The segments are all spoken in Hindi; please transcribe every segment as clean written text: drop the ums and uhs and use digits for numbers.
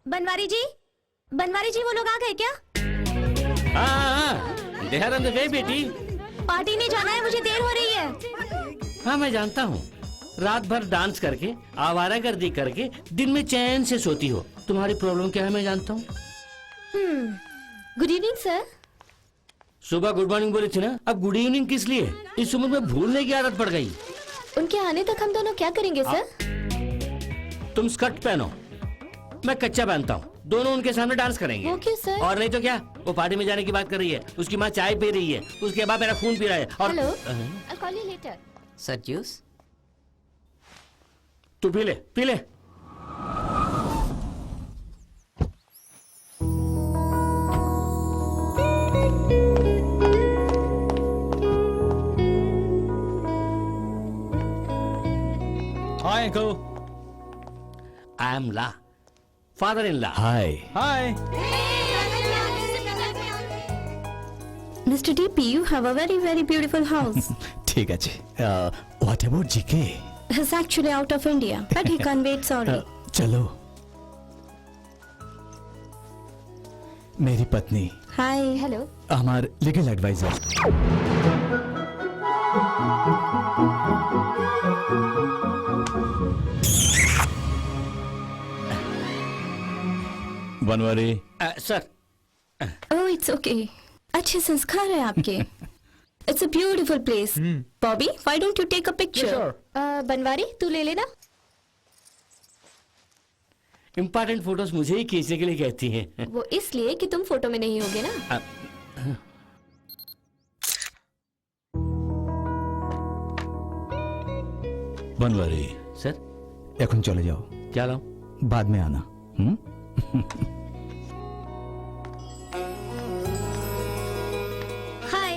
बनवारी जी वो लोग आ गए क्या? हाँ, they are on the way, बेटी। पार्टी नहीं जाना है, मुझे देर हो रही है। हाँ, मैं जानता हूँ। रात भर डांस करके, आवारागर्दी करके, दिन में चैन से सोती हो। तुम्हारी प्रॉब्लम क्या है मैं जानता हूँ। Good evening sir. सुबह गुड मॉर्निंग बोली थी ना, अब गुड इवनिंग किस लिए? इस उम्र में भूलने की आदत पड़ गई। उनके आने तक हम दोनों क्या करेंगे सर? तुम स्कर्ट पहनो, मैं कच्चा पहनता हूँ। दोनों उनके सामने डांस करेंगे। वो क्यों सर? और नहीं तो क्या, वो पार्टी में जाने की बात कर रही है, उसकी माँ चाय पी रही है, उसके बाद मेरा खून पी रहा है। और hello, I'll call you later. Sir juice? तू पी ले, पी ले। Hi, uncle. I am La, father-in-law. Hi. Hi. Mr. DP, you have a very, very beautiful house. ठीक है जी. What about GK? He's actually out of India, but he can't wait, sorry. चलो. मेरी पत्नी. Hi. Hello. हमार legal adviser. Banwari. Sir. Oh, it's okay. अच्छे संस्कार है आपके. It's a beautiful place. Bobby, why don't you take a picture? Sure. Banwari, तू ले लेना. इम्पोर्टेंट फोटोज मुझे ही खींचने के लिए कहती हैं। वो इसलिए कि तुम फोटो में नहीं होगे ना. बनवारी. सर, এখন চলে যাও. क्या लाऊं? बाद में आना. Hi.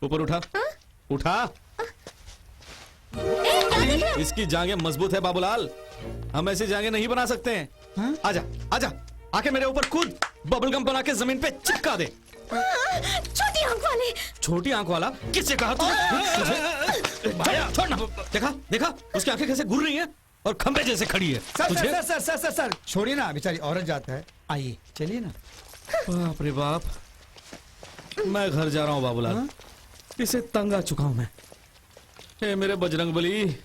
ऊपर उठा. उठा. इसकी जांघें मजबूत है बाबूलाल, हम ऐसी जांघें नहीं बना सकते हैं. आजा आजा, आके मेरे ऊपर कूद, बबल गम बना के जमीन पे चिपका दे. छोटी आंख वाले. छोटी आंख वाला किससे कहा तुझे? छोड़ ना. देखा देखा उसकी आंखें कैसे घूर रही हैं और खंबे जैसे खड़ी है. सर तुझे sir sir sir sir sir छोड़िए ना, बेचारी औरत जाता है. आइए चलिए ना. बाप रे बाप, मैं घर जा रहा हूँ बाबूलाल. इसे तंग आ चुका हूं मैं. ए मेरे बजरंगबली.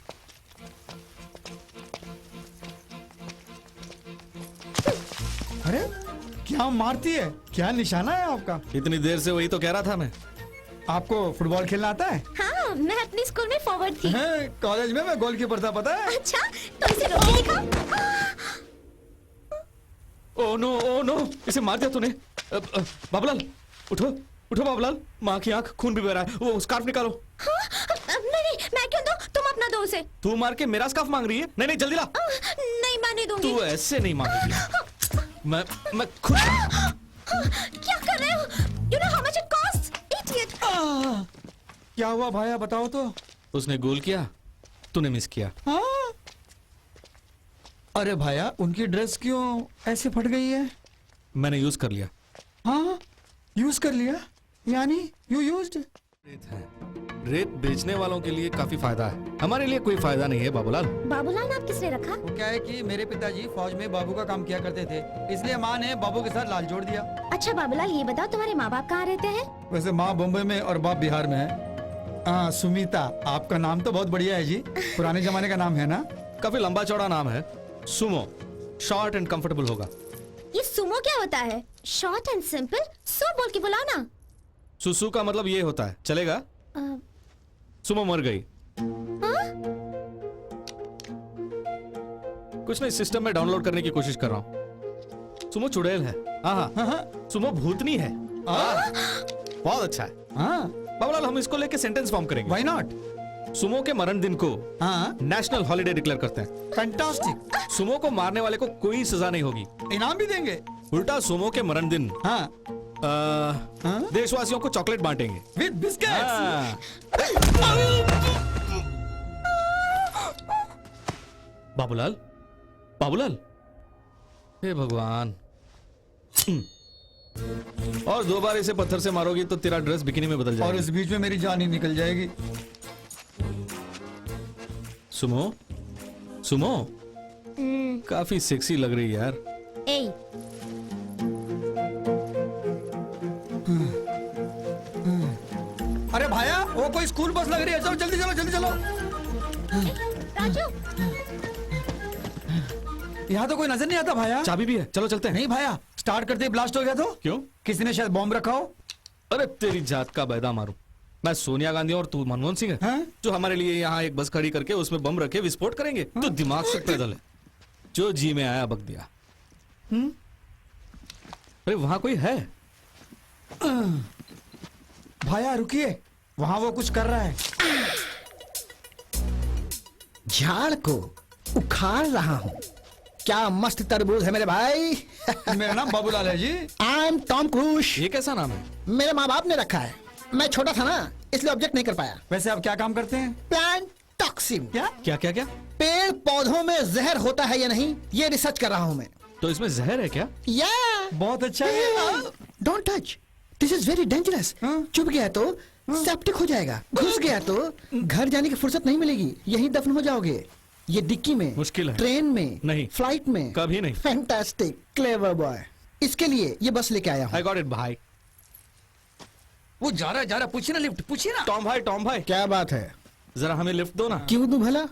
अरे क्या मारती है, क्या निशाना है आपका? इतनी देर से वही तो कह रहा था मैं. आपको फुटबॉल खेलना आता है? हाँ, मैं अपने स्कूल में फॉरवर्ड थी. हैं, कॉलेज में मैं गोलकीपर था, पता है? अच्छा, तो इसे रोक के दिखा. ओ नो, इसे मार दिया तूने. बाबूलाल उठो, उठो बाबूलाल, माँ की आंख खून भी बह रहा है. वो स्कार्फ निकालो. नहीं, मैं क्यों दूं? तुम अपना दो उसे. तू मार के मेरा स्कार्फ मांग रही है? नहीं जल्दी ला. नहीं, मैं नहीं दूंगी. तू ऐसे नहीं मांगेगी. मैं खुद. क्या कर रहे हो? You know how much it costs? Idiot. क्या हुआ भाया, बताओ तो. उसने गोल किया, तूने मिस किया. हाँ? अरे भाया, उनकी ड्रेस क्यों ऐसे फट गई है? मैंने यूज कर लिया. हाँ, यूज कर लिया यानी यू यूज्ड. रेत है, रेत बेचने वालों के लिए काफी फायदा है, हमारे लिए कोई फायदा नहीं है बाबूलाल. बाबूलाल नाम किसने रखा? वो क्या है कि मेरे पिताजी फौज में बाबू का काम किया करते थे, इसलिए माँ ने बाबू के साथ लाल जोड़ दिया. अच्छा बाबूलाल, ये बताओ तुम्हारे माँ बाप कहाँ रहते हैं? वैसे माँ बम्बई में और बाप बिहार में है. हाँ सुमिता, आपका नाम तो बहुत बढ़िया है जी, पुराने जमाने का नाम है ना? काफी लंबा चौड़ा नाम है. सुमो, शॉर्ट एंड कंफर्टेबल होगा. ये सुमो क्या होता है? Short and simple. सो बोल के बुलाओ ना. सुसु का मतलब ये होता है, चलेगा? सुमो मर गई. कुछ नहीं, सिस्टम में डाउनलोड करने की कोशिश कर रहा हूँ. सुमो चुड़ैल है. हाँ, सुमो भूतनी है. बहुत अच्छा है. हाँ, बाबूलाल, हम इसको लेके सेंटेंस फॉर्म करेंगे. Why not? सुमो के मरण दिन को हाँ, नेशनल हॉलिडे डिक्लेयर करते हैं. फैंटास्टिक. सुमो को मारने वाले को कोई सजा नहीं होगी. इनाम भी देंगे. उल्टा सुमो के मरण दिन हाँ, देशवासियों को चॉकलेट बांटेंगे. With biscuits. हाँ. बाबूलाल, बाबूलाल, हे भगवान, और 2 बार इसे पत्थर से मारोगी तो तेरा ड्रेस बिकिनी में बदल और जाएगा। इस बीच में मेरी जान ही निकल जाएगी। सुमो, सुमो, काफी सेक्सी लग रही है यार। ए अरे भाया, वो कोई स्कूल बस लग रही है, चलो जल्दी चलो, जल्दी चलो। राजू यहाँ तो कोई नजर नहीं आता भाया। चाबी भी है, चलो चलते हैं। नहीं भाया, स्टार्ट करते ही ब्लास्ट हो गया तो क्यों? किसी ने शायद बॉम्ब रखा हो। अरे तेरी जात का बैदा मारूं। मैं सोनिया गांधी और तू मनमोहन सिंह है हैं? जो हमारे लिए यहाँ एक बस खड़ी करके उसमें बम रखे विस्फोट करेंगे। तो दिमाग से पैदल है, जो जी में आया बक दिया। अरे वहां कोई है? भाया रुकिए, वहां वो कुछ कर रहा है। झाड़ को उखाड़ रहा हूँ। क्या मस्त तरबूज है मेरे भाई। मेरा नाम बाबूलाल है ji. I am Tom Cruise. ये कैसा नाम है? मेरे माँ बाप ने रखा है। मैं छोटा था ना, इसलिए ऑब्जेक्ट नहीं कर पाया। वैसे आप क्या काम करते हैं? Plant toxin. क्या? क्या क्या क्या? पेड़ पौधों में जहर होता है या नहीं, ये रिसर्च कर रहा हूँ मैं। तो इसमें जहर है क्या? या बहुत अच्छा है। Don't touch, this is very dangerous. चुभ गया तो सेप्टिक हो जाएगा, घुस गया तो घर जाने की फुर्सत नहीं मिलेगी, यहीं दफन हो जाओगे। ये डिक्की में, मुश्किल है। ट्रेन में, नहीं। फ्लाइट में, कभी नहीं। Fantastic, clever boy. इसके लिए ये बस लेके आया हूँ। आई गॉट इट भाई। वो जा रहा, पूछिए ना, लिफ्ट पूछिए ना। टॉम भाई, टॉम भाई, क्या बात है? जरा हमें लिफ्ट दो ना। क्यों दूं भला?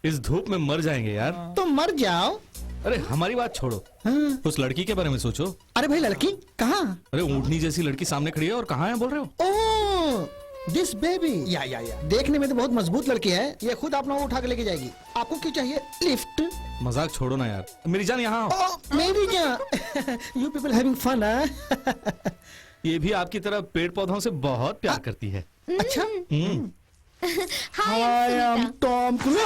इस धूप में मर जाएंगे यार। तो मर जाओ। अरे हमारी बात छोड़ो, हाँ। उस लड़की के बारे में सोचो। अरे भाई, लड़की कहाँ? अरे ऊँटनी जैसी लड़की सामने खड़ी है और कहाँ है बोल रहे हो? ओह, दिस बेबी। या देखने में तो बहुत मजबूत लड़की है, ये खुद अपना उठा के लेके जाएगी। आपको क्यों चाहिए लिफ्ट? मजाक छोड़ो ना यार, मेरी जान यहाँ आओ। ओह मेरी जान। You people having fun. ये भी आपकी तरह पेड़ पौधों से बहुत प्यार करती है। अच्छा। हाय आई एम टॉम क्रूज।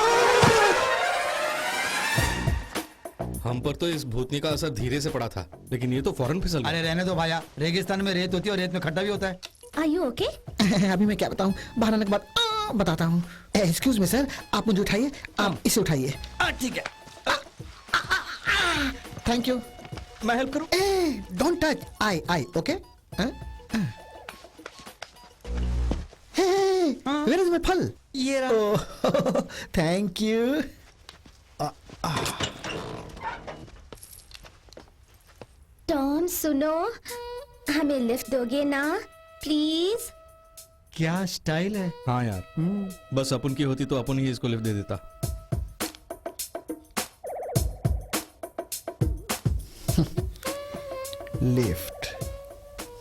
हम पर तो इस भूतनी का असर धीरे से पड़ा था, लेकिन ये तो फौरन फिसल गया। अरे रहने दो भाया, रेगिस्तान में रेत होती है और रेत में खड्डा भी होता है। Are you okay? अभी मैं क्या बताऊं, बाहर आने के बाद बताता हूँ। एक्सक्यूज मी सर, आप मुझे उठाइए, आप इसे उठाइए। ठीक है। Thank you. मैं हेल्प करूं? Don't touch. I okay. Where is my फल? ये रहा। Thank you. टॉम सुनो, हमें लिफ्ट दोगे ना प्लीज? क्या स्टाइल है। हाँ यार, बस अपन की होती तो अपन ही इसको लिफ्ट दे देता। Lift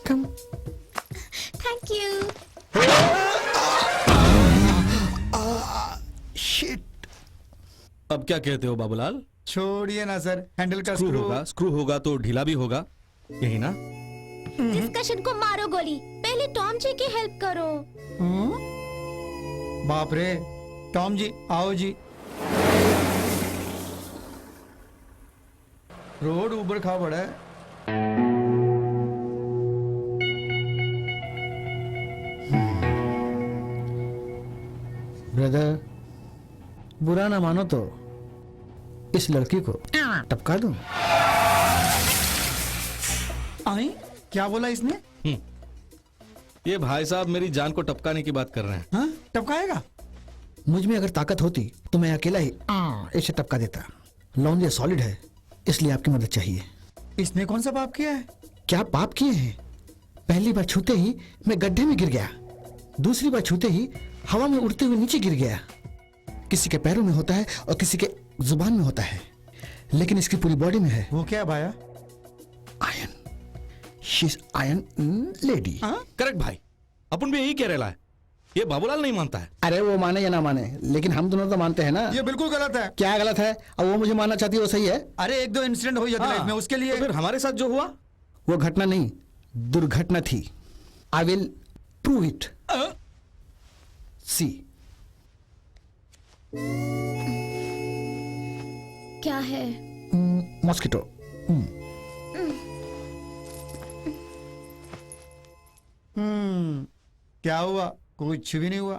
come. Thank you. Shit. अब क्या कहते हो बाबूलाल? छोड़िए ना सर, हैंडल का स्क्रू होगा तो ढीला भी होगा, यही ना? डिस्कशन को मारो गोली, पहले टॉम जी की हेल्प करो। बाप रे, टॉम जी आओ जी। रोड ऊपर खा पड़ा है। ब्रदर, बुरा ना मानो तो इस लड़की को टपका दूं। आई क्या बोला इसने? ये भाई साहब मेरी जान को टपकाने की बात कर रहे हैं। हाँ टपकाएगा? मुझ में अगर ताकत होती तो मैं अकेला ही इसे टपका देता। लौंडिया सॉलिड है, इसलिए आपकी मदद चाहिए। इसने कौन सा पाप किया है? क्या पाप किए हैं? पहली बार छूते ही मैं गड्ढे में गिर गया, दूसरी बार छूते ही हवा में उड़ते हुए नीचे गिर गया। किसी के पैरों में होता है और किसी के जुबान में होता है, लेकिन इसकी पूरी बॉडी में है। वो क्या भाया? Iron. She is iron lady. Correct भाई, अपन भी यही कह रहा है। ये बाबूलाल नहीं मानता है। अरे वो माने या ना माने, लेकिन हम दोनों तो मानते हैं ना। ये बिल्कुल गलत है। क्या गलत है? अब वो मुझे मानना चाहती है, वो सही है। अरे एक दो इंसिडेंट हो जाते लाइफ में, उसके लिए तो फिर हमारे साथ जो हुआ वो घटना नहीं, दुर्घटना थी। I will prove it. See. क्या है? मॉस्किटो। क्या हुआ? कुछ भी नहीं हुआ।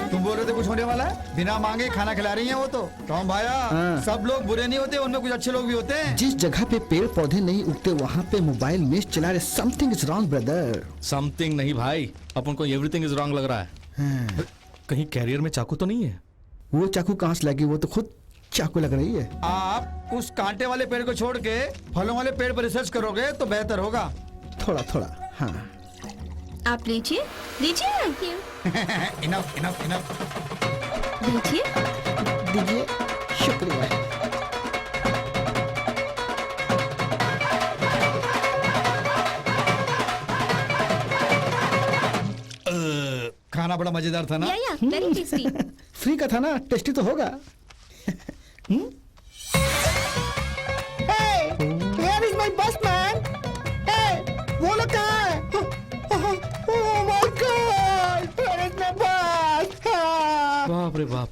तुम बोल रहे थे कुछ होने बुरे वाला है? बिना मांगे खाना खिला रही है वो तो। टॉम भाया, हाँ। सब लोग बुरे नहीं होते, उनमें कुछ अच्छे लोग भी होते हैं। जिस जगह पे पेड़ पौधे नहीं उगते वहाँ पे मोबाइल मेज चला रहे, something is wrong brother. Something नहीं भाई, अपन को एवरीथिंग इज रॉन्ग लग रहा है। कहीं कैरियर में चाकू तो नहीं है? वो चाकू कहाँ से लगी? वो तो खुद चाकू लग रही है। आप उस कांटे वाले पेड़ को छोड़ के फलों वाले पेड़ पर रिसर्च करोगे तो बेहतर होगा। थोड़ा थोड़ा, हाँ। आप लीजिए लीजिए इनफ इनफ इनफ। लीजिए। दीजिए, शुक्रिया। खाना बड़ा मजेदार था ना? या वेरी टेस्टी। फ्री का था ना, टेस्टी तो होगा। Where is my bus, man? Hey, वो लोग कहाँ है? Oh my God! Where is my bus? बाप रे बाप,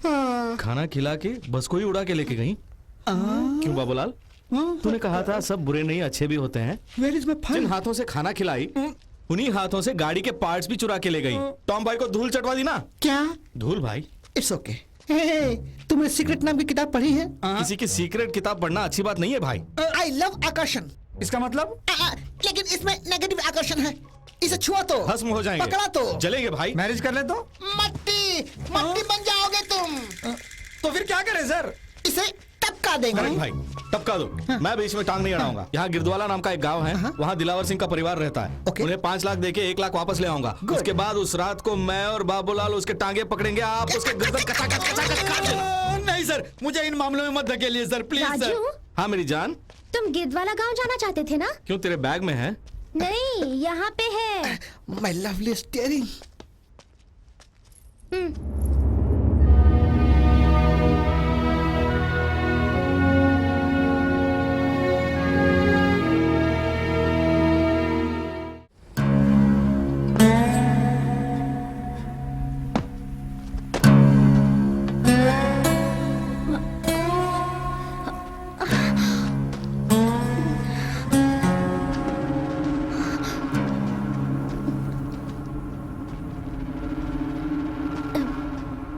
खाना खिला के बस को ही उड़ा के लेके गई। क्यों बाबूलाल, तूने कहा था सब बुरे नहीं अच्छे भी होते हैं। Where is my Jin fun? हाथों से खाना खिलाई उन्हीं हाथों से गाड़ी के पार्ट्स भी चुरा के ले गई। टॉम भाई को धूल चटवा दी ना। क्या? धूल भाई, It's okay. Hey, तुमने सीक्रेट नाम की किताब पढ़ी है? किसी की सीक्रेट किताब पढ़ना अच्छी बात नहीं है भाई। I love आकर्षण। इसका मतलब? लेकिन इसमें नेगेटिव आकर्षण है। इसे छुआ तो भस्म हो जाएंगे, पकड़ा तो जलेंगे भाई। मैरिज कर ले तो? मट्टी बन जाओगे तुम। तो फिर क्या करें सर? इसे टपका करेक्ट देंगे। भाई, टपका दो। मैं बीच में टांग नहीं अड़ाऊंगा। यहाँ गिरदवाला नाम का एक गांव है, वहाँ दिलावर सिंह का परिवार रहता है। Okay. उन्हें 5 लाख देके 1 लाख वापस ले आऊंगा। उसके बाद उस रात को मैं और बाबूलाल उसके टांगे पकड़ेंगे, आप उसके गर्दन कचाकच कचाकच काट देना। नहीं सर, मुझे इन मामलों में मत धकेलिए सर, प्लीज सर। राजू, हाँ मेरी जान, तुम गिद्धवाला गांव जाना चाहते थे ना? क्यों तेरे बैग में है? नहीं, यहाँ पे है। My lovely steering.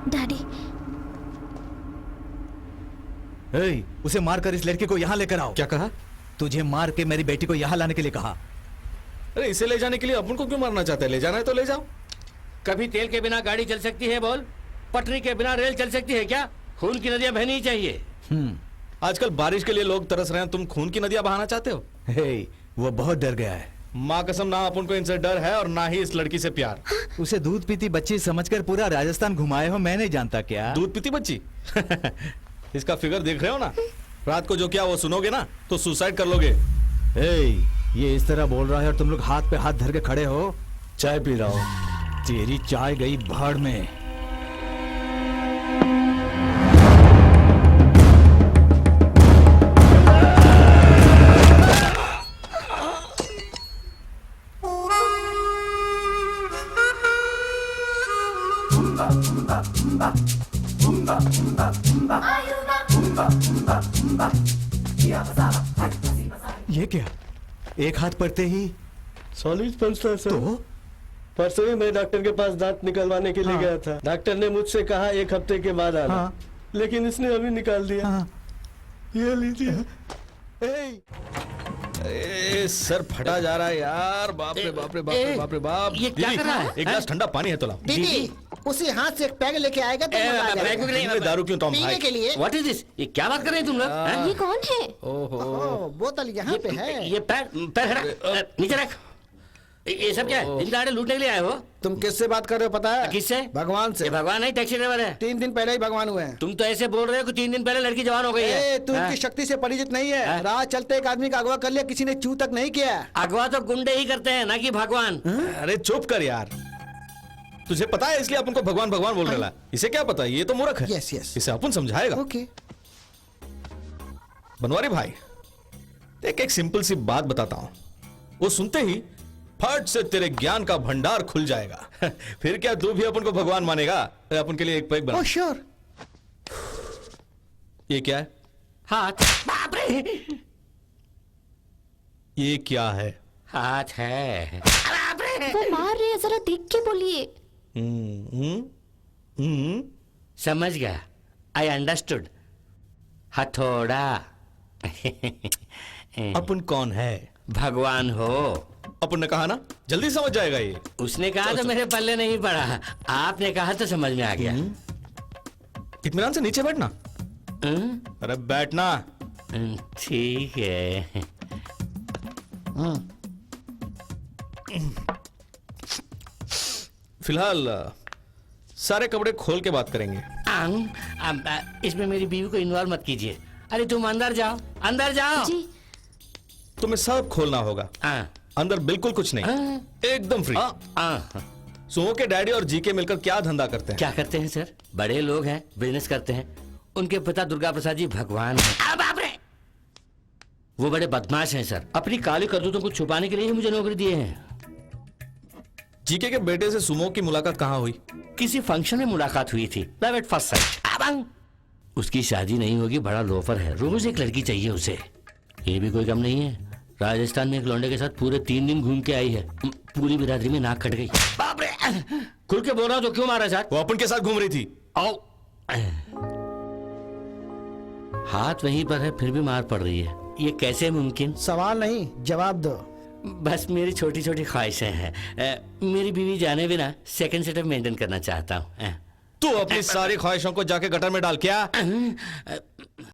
डैडी, ए, उसे मारकर इस लड़की को यहाँ लेकर आओ। क्या कहा? तुझे मार के मेरी बेटी को यहाँ लाने के लिए कहा। अरे इसे ले जाने के लिए अपन को क्यों मारना चाहते हैं? ले जाना है तो ले जाओ। कभी तेल के बिना गाड़ी चल सकती है बोल? पटरी के बिना रेल चल सकती है क्या? खून की नदियां बहनी ही चाहिए। आजकल बारिश के लिए लोग तरस रहे हैं, तुम खून की नदियां बहाना चाहते हो? हे, वो बहुत डर गया है। माँ कसम, ना अपन को इनसे डर है और ना ही इस लड़की से प्यार। उसे दूध पीती बच्ची समझकर पूरा राजस्थान घुमाए हो, मैं नहीं जानता क्या? दूध पीती बच्ची? इसका फिगर देख रहे हो ना? रात को जो किया वो सुनोगे ना तो सुसाइड कर लोगे। हे, ये इस तरह बोल रहा है और तुम लोग हाथ पे हाथ धर के खड़े हो। चाय पी रहा हो। तेरी चाय गई भाड़ में। ये क्या? एक हाथ पड़ते ही सॉलिड पंचता सर। तो परसों ही मैं डॉक्टर के पास दांत निकलवाने के लिए गया था। डॉक्टर ने मुझसे कहा 1 हफ्ते के बाद आना। हाँ। लेकिन इसने अभी निकाल दिया। हाँ। ये लीजिए। ए, सर फटा जा रहा है यार। बाप रे बाप रे बाप रे बाप रे बाप। ये क्या दीदी, कर रहा है? एक गिलास ठंडा पानी है तो लाओ। दीदी, उसी हाथ से एक पैग लेके आएगा तो मजा आ जाएगा। इनमें दारू क्यों टॉम पीने भाई? के लिए। What is this? ये क्या बात कर रहे हैं तुम लोग? हैं? ये कौन है? ओह, बोतल यहाँ पे है। ये पैर पैर हटा, नीचे रख। ये सब क्या है? दिन दहाड़े लूटने के लिए आए हो? तुम किससे बात कर रहे हो पता है? किससे? भगवान से। ये भगवान नहीं, टैक्सी ड्राइवर है। 3 दिन पहले ही भगवान हुए हैं। तुम तो ऐसे बोल रहे हो कि 3 दिन पहले लड़की जवान हो गई है। तू हाँ? इनकी शक्ति से परिचित नहीं है। हाँ? राह चलते एक आदमी का अगवा कर लिया, किसी ने चू तक नहीं किया। अगवा तो गुंडे ही करते हैं, ना कि भगवान। अरे चुप कर यार। तुझे पता है इसलिए अपन को भगवान भगवान बोल रहा है। इसे क्या पता? ये तो मूर्ख है। Yes, yes. इसे अपन समझाएगा। ओके। बनवारी भाई, एक सिंपल सी बात बताता हूं, वो सुनते ही फट से तेरे ज्ञान का भंडार खुल जाएगा। फिर क्या तू भी अपन को भगवान मानेगा? अपन के लिए एक पैक बना। Oh sure. ये क्या है? हाथ। बाप रे! ये क्या है? हाथ है। बाप रे! वो मार रहे हैं, जरा देख के बोलिए। हम्म, हम्म, हम्म, समझ गया, आई अंडरस्टूड। हथौड़ा। अपन कौन है? भगवान हो। अपन ने कहा ना, जल्दी समझ जाएगा ये। उसने कहा तो मेरे पल्ले नहीं पड़ा, आपने कहा तो समझ में आ गया। इत्मीनान से नीचे बैठना। अरे बैठना। ठीक है। फिलहाल सारे कपड़े खोल के बात करेंगे। इसमें मेरी बीवी को इन्वॉल्व मत कीजिए। अरे तुम अंदर जाओ, अंदर जाओ। जी तुम्हें सब खोलना होगा। अंदर बिल्कुल कुछ नहीं, एकदम फ्री। सुमो के डैडी और जीके मिलकर क्या धंधा करते हैं? क्या करते हैं सर? बड़े लोग हैं, बिजनेस करते हैं। उनके पिता दुर्गा प्रसाद जी भगवान हैं। बाप रे! वो बड़े बदमाश हैं सर, अपनी काली करतूतों को छुपाने के लिए ही मुझे नौकरी दिए हैं। जीके के बेटे से सुमो की मुलाकात कहाँ हुई? किसी फंक्शन में मुलाकात हुई थी, लव एट फर्स्ट साइट। उसकी शादी नहीं होगी, बड़ा लोफर है, रोज एक लड़की चाहिए उसे। ये भी कोई कम नहीं है, राजस्थान में एक लौंडे के साथ पूरे 3 दिन घूम के आई है। पूरी बिरादरी में नाक कट गई। बाप रे! खुल के बोल रहा हूं तो क्यों मारा साथ? वो अपन के साथ घूम रही थी। आओ। हाथ वहीं पर है, फिर भी मार पड़ रही है, ये कैसे मुमकिन? सवाल नहीं, जवाब दो। बस मेरी छोटी छोटी ख्वाहिशें हैं। मेरी बीवी जाने बिना सेकंड सेटअप मेंटेन करना चाहता हूँ। तू अपनी सारी ख्वाहिशों को जाके गटर में डाल क्या?